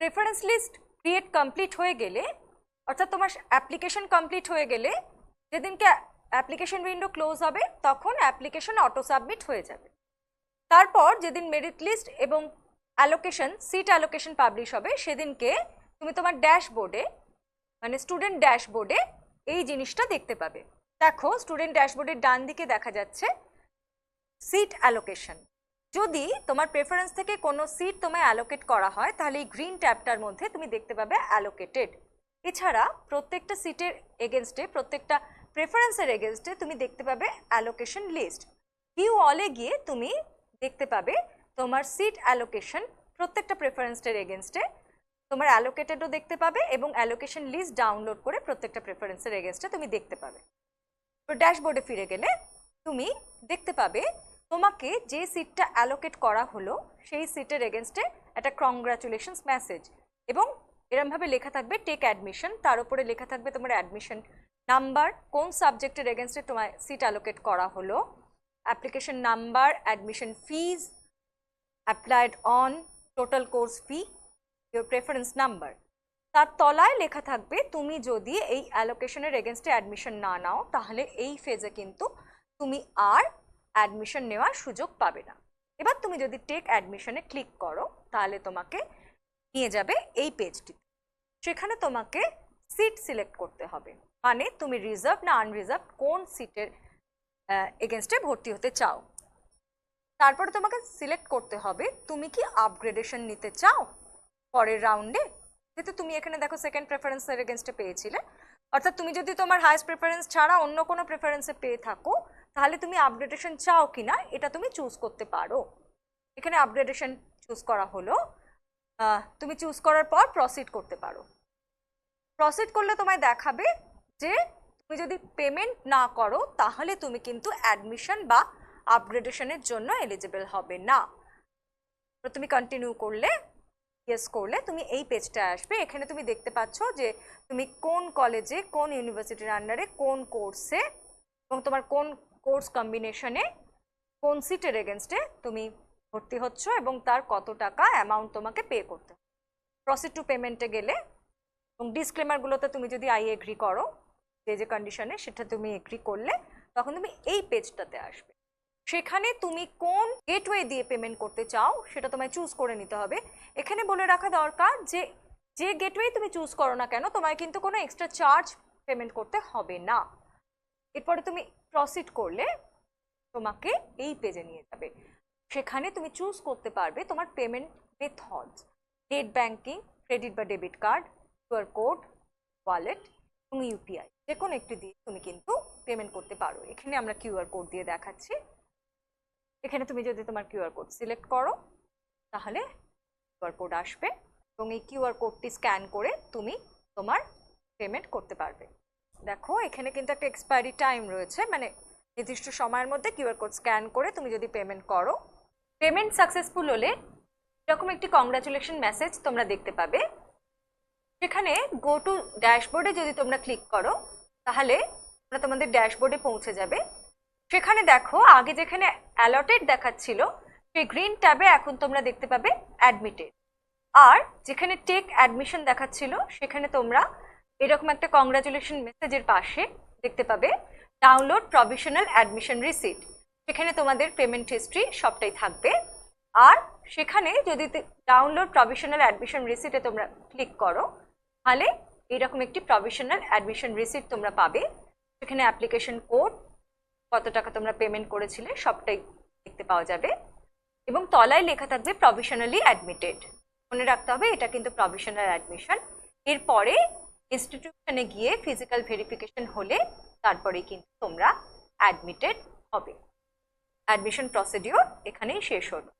Preference list create complete হয়ে গেলে, অর্থাৎ তোমার অ্যাপ্লিকেশন কমপ্লিট হয়ে গেলে, যেদিনকে অ্যাপ্লিকেশন উইন্ডো ক্লোজ হবে তখন অ্যাপ্লিকেশন অটো সাবমিট হয়ে যাবে। তারপর যেদিন মেরিট লিস্ট এবং অ্যালোকেশন, সিট অ্যালোকেশন পাবলিশ হবে, সেদিনকে তুমি তোমার ড্যাশবোর্ডে, মানে স্টুডেন্ট ড্যাশবোর্ডে এই জিনিসটা দেখতে পাবে। দেখো, স্টুডেন্ট ড্যাশবোর্ডের ডান দিকে দেখা যাচ্ছে সিট অ্যালোকেশন। যদি তোমার প্রেফারেন্স থেকে কোনো সিট তোমায় অ্যালোকেট করা হয়, তাহলে এই গ্রিন ট্যাবটার মধ্যে তুমি দেখতে পাবে অ্যালোকেটেড। এছাড়া প্রত্যেকটা সিটের এগেনস্টে, প্রত্যেকটা প্রেফারেন্সের এগেনস্টে তুমি দেখতে পাবে অ্যালোকেশন লিস্ট। কিউ অলে গিয়ে তুমি দেখতে পাবে তোমার সিট অ্যালোকেশন প্রত্যেকটা প্রেফারেন্সের এগেনস্টে তোমার অ্যালোকেটেডও দেখতে পাবে, এবং অ্যালোকেশন লিস্ট ডাউনলোড করে প্রত্যেকটা প্রেফারেন্সের এগেনস্টে তুমি দেখতে পাবে। তো ড্যাশবোর্ডে ফিরে গেলে তুমি দেখতে পাবে তোমাকে যে সিটটা অ্যালোকেট করা হলো সেই সিটের এগেনস্টে একটা কংগ্রাচুলেশনস মেসেজ, এবং এরমভাবে লেখা থাকবে টেক অ্যাডমিশন, তার উপরে লেখা থাকবে তোমার অ্যাডমিশন নাম্বার, কোন সাবজেক্টের এগেনস্টে তোমার সিট অ্যালোকেট করা হলো, application number, admission fees, applied on, total course fee, your preference number. তার তলায় লেখা থাকবে তুমি যদি এই অ্যালোকেশনের এগেনস্টে অ্যাডমিশন না নাও, তাহলে এই ফেজে কিন্তু তুমি আর অ্যাডমিশন নেওয়ার সুযোগ পাবে না। এবার তুমি যদি টেক অ্যাডমিশনে ক্লিক করো, তাহলে তোমাকে নিয়ে যাবে এই পেজটি। সেখানে তোমাকে সিট সিলেক্ট করতে হবে, মানে তুমি রিজার্ভ না আনরিজার্ভ, কোন সিটের এগেনস্টে ভর্তি হতে চাও। তারপরে তোমাকে সিলেক্ট করতে হবে তুমি কি আপগ্রেডেশন নিতে চাও পরের রাউন্ডে। যেহেতু তুমি এখানে দেখো সেকেন্ড প্রেফারেন্সের এগেনস্টে পেয়েছিলে, অর্থাৎ তুমি যদি তোমার হাইয়েস্ট প্রেফারেন্স ছাড়া অন্য কোনো প্রেফারেন্সে পেয়ে থাকো, তাহলে তুমি আপগ্রেডেশন চাও কিনা এটা তুমি চুজ করতে পারো। এখানে আপগ্রেডেশন চুজ করা হলো, তুমি চুজ করার পর প্রসিড করতে পারো। প্রসিড করলে তোমায় দেখাবে যে তুমি যদি পেমেন্ট না করো তাহলে তুমি কিন্তু অ্যাডমিশন বা আপগ্রেডেশনের জন্য এলিজিবল হবে না। তো তুমি কন্টিনিউ করলে, ইয়েস করলে তুমি এই পেজটা আসবে। এখানে তুমি দেখতে পাচ্ছ যে তুমি কোন কলেজে, কোন ইউনিভার্সিটির আন্ডারে, কোন কোর্সে এবং তোমার কোন কোর্স কম্বিনেশনে কোন সিটের এগেনস্টে তুমি ভর্তি হচ্ছ এবং তার কত টাকা অ্যামাউন্ট তোমাকে পে করতে হবে। প্রসিড টু পেমেন্টে গেলে এবং ডিসক্লেমারগুলোতে তুমি যদি আই এগ্রি করো যে যে কন্ডিশনে, সেটা তুমি এগ্রি করলে তখন তুমি এই পেজটাতে আসবে। সেখানে তুমি কোন গেটওয়ে দিয়ে পেমেন্ট করতে চাও সেটা তোমায় চুজ করে নিতে হবে। এখানে বলে রাখা দরকার যে যে গেটওয়ে তুমি চুজ করো না কেন, তোমায় কিন্তু কোনো এক্সট্রা চার্জ পেমেন্ট করতে হবে না। এরপরে তুমি প্রসিড করলে তোমাকে এই পেজে নিয়ে যাবে। সেখানে তুমি চুজ করতে পারবে তোমার payment methods, net banking, credit বা debit card, QR code, wallet এবং ইউপিআই, যে কোনো একটি দিয়ে তুমি কিন্তু পেমেন্ট করতে পারো। এখানে আমরা কিউআর কোড দিয়ে দেখাচ্ছি। এখানে তুমি যদি তোমার কিউআর কোড সিলেক্ট করো তাহলে কিউআর কোড আসবে এবং এই কিউআর কোডটি স্ক্যান করে তুমি তোমার পেমেন্ট করতে পারবে। দেখো, এখানে কিন্তু একটা এক্সপায়ারি টাইম রয়েছে, মানে নির্দিষ্ট সময়ের মধ্যে কিউআর কোড স্ক্যান করে তুমি যদি পেমেন্ট করো, পেমেন্ট সাকসেসফুল হলে এরকম একটি কংগ্রাচুলেশন মেসেজ তোমরা দেখতে পাবে। সেখানে গো টু ড্যাশবোর্ডে যদি তোমরা ক্লিক করো তাহলে তোমরা তোমাদের ড্যাশবোর্ডে পৌঁছে যাবে। সেখানে দেখো, আগে যেখানে অ্যালটেড দেখাচ্ছিল সেই গ্রিন ট্যাবে এখন তোমরা দেখতে পাবে অ্যাডমিটেড, আর যেখানে টেক অ্যাডমিশন দেখাচ্ছিল সেখানে তোমরা এরকম একটা কংগ্রাচুলেশন মেসেজের পাশে দেখতে পাবে ডাউনলোড প্রভিশনাল অ্যাডমিশন রিসিট। সেখানে তোমাদের পেমেন্ট হিস্ট্রি সবটাই থাকবে। আর সেখানে যদি ডাউনলোড প্রভিশনাল অ্যাডমিশন রিসিটে তোমরা ক্লিক করো তাহলে এরকম একটি প্রভিশনাল অ্যাডমিশন রিসিট তোমরা পাবে। সেখানে অ্যাপ্লিকেশন কোড, কত টাকা তোমরা পেমেন্ট করেছিলে সবটাই দেখতে পাওয়া যাবে এবং তলায় লেখা থাকবে প্রভিশনালি অ্যাডমিটেড। মনে রাখতে হবে এটা কিন্তু প্রভিশনাল অ্যাডমিশন। এরপরে ইনস্টিটিউশনে গিয়ে ফিজিক্যাল ভেরিফিকেশন হলে তারপরেই কিন্তু তোমরা অ্যাডমিটেড হবে। অ্যাডমিশন প্রসিডিওর এখানেই শেষ হলো।